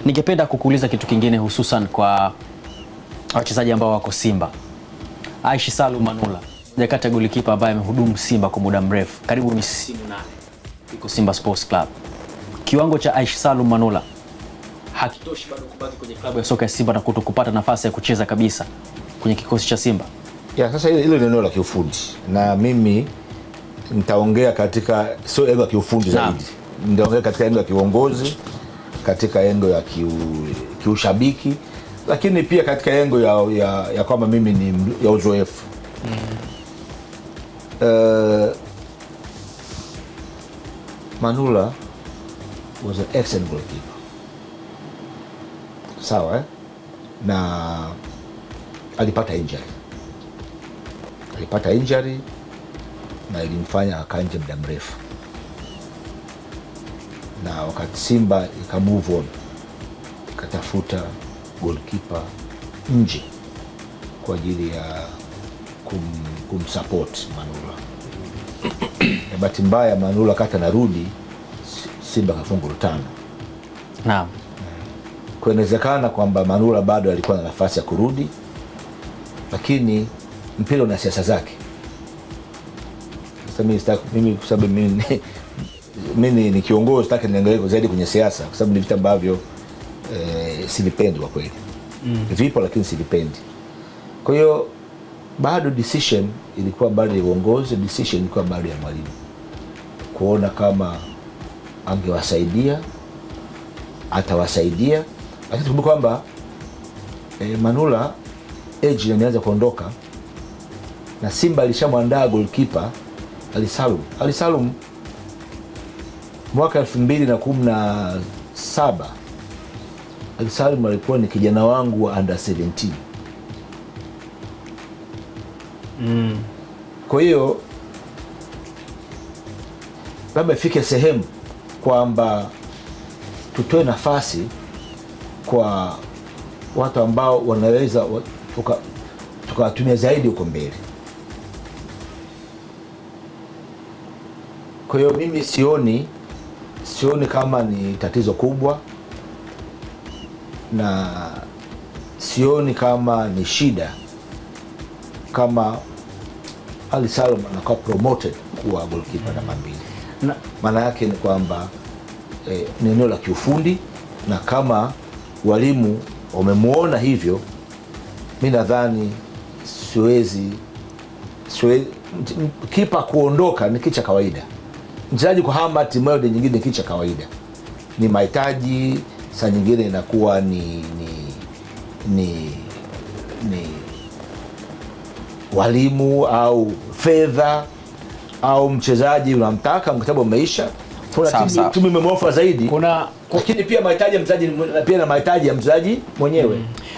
Ningependa kukuuliza kitu kingine, hususan kwa wachezaji ambao wako Simba. Aishi Salum Manula, jakata golikipa ambaye amehudumu Simba kwa muda mrefu, karibu misimu 8 yuko Simba Sports Club. Kiwango cha Aishi Salum Manula hakitoshi bado kubaki kwenye klabu ya soka ya Simba na kutokupata nafasi ya kucheza kabisa kwenye kikosi cha Simba? Ya, sasa hilo ni eneo la kiufundi, na mimi nitaongea katika sio eneo la kiufundi zaidi. Nitaongea katika eneo la kiongozi, katika eneo ya kiushabiki, lakini pia katika eneo ya kwamba mimi ni ya uzoefu. Manula was an excellent goalkeeper. Sawa, na alipata injury na ilimfanya akanje muda mrefu, na wakati Simba ika move on, ikatafuta goalkeeper nje kwa ajili ya kumsupport Manula. Na bahati mbaya Manula kata narudi, Simba kafunga 5. Naam. Kwa inawezekana kwamba Manula bado alikuwa na nafasi ya kurudi, lakini mpira una siasa zake. Sasa mimi kwa sababu mimi ni kiongozi, sitaki niangalie zaidi kwenye siasa, kwa sababu ni vitu ambavyo silipendi kwa kweli. Vipo lakini silipendi. Kwa hiyo bado decision ilikuwa bado ya uongozi, decision ilikuwa bado ya mwalimu, kuona kama angewasaidia, atawasaidia. Lakini tukumbuke kwamba Manula age inaanza kuondoka, na Simba alishamwandaa goalkeeper Ali Salum mwaka 2017. Ali Salum alikuwa ni kijana wangu wa under 17. Kwa hiyo labda ifike sehemu kwamba tutoe nafasi kwa watu ambao wanaweza tukawatumia zaidi huko mbele. Kwa hiyo mimi sioni kama ni tatizo kubwa, na sioni kama ni shida kama Ali Salum anakuwa promoted kuwa goalkeeper namba 2. Maana yake ni kwamba ni eneo la kiufundi, na kama walimu wamemuona hivyo, mimi nadhani siwezi kipa kuondoka ni kitu cha kawaida. Mchezaji kuhama timu moja nyingine ni kitu cha kawaida. Ni mahitaji, saa nyingine inakuwa ni walimu au fedha, au mchezaji unamtaka, mkataba umeisha, kuna timu imemuofa zaidi. Lakini pia mahitaji ya mchezaji, na pia na mahitaji ya mchezaji mwenyewe.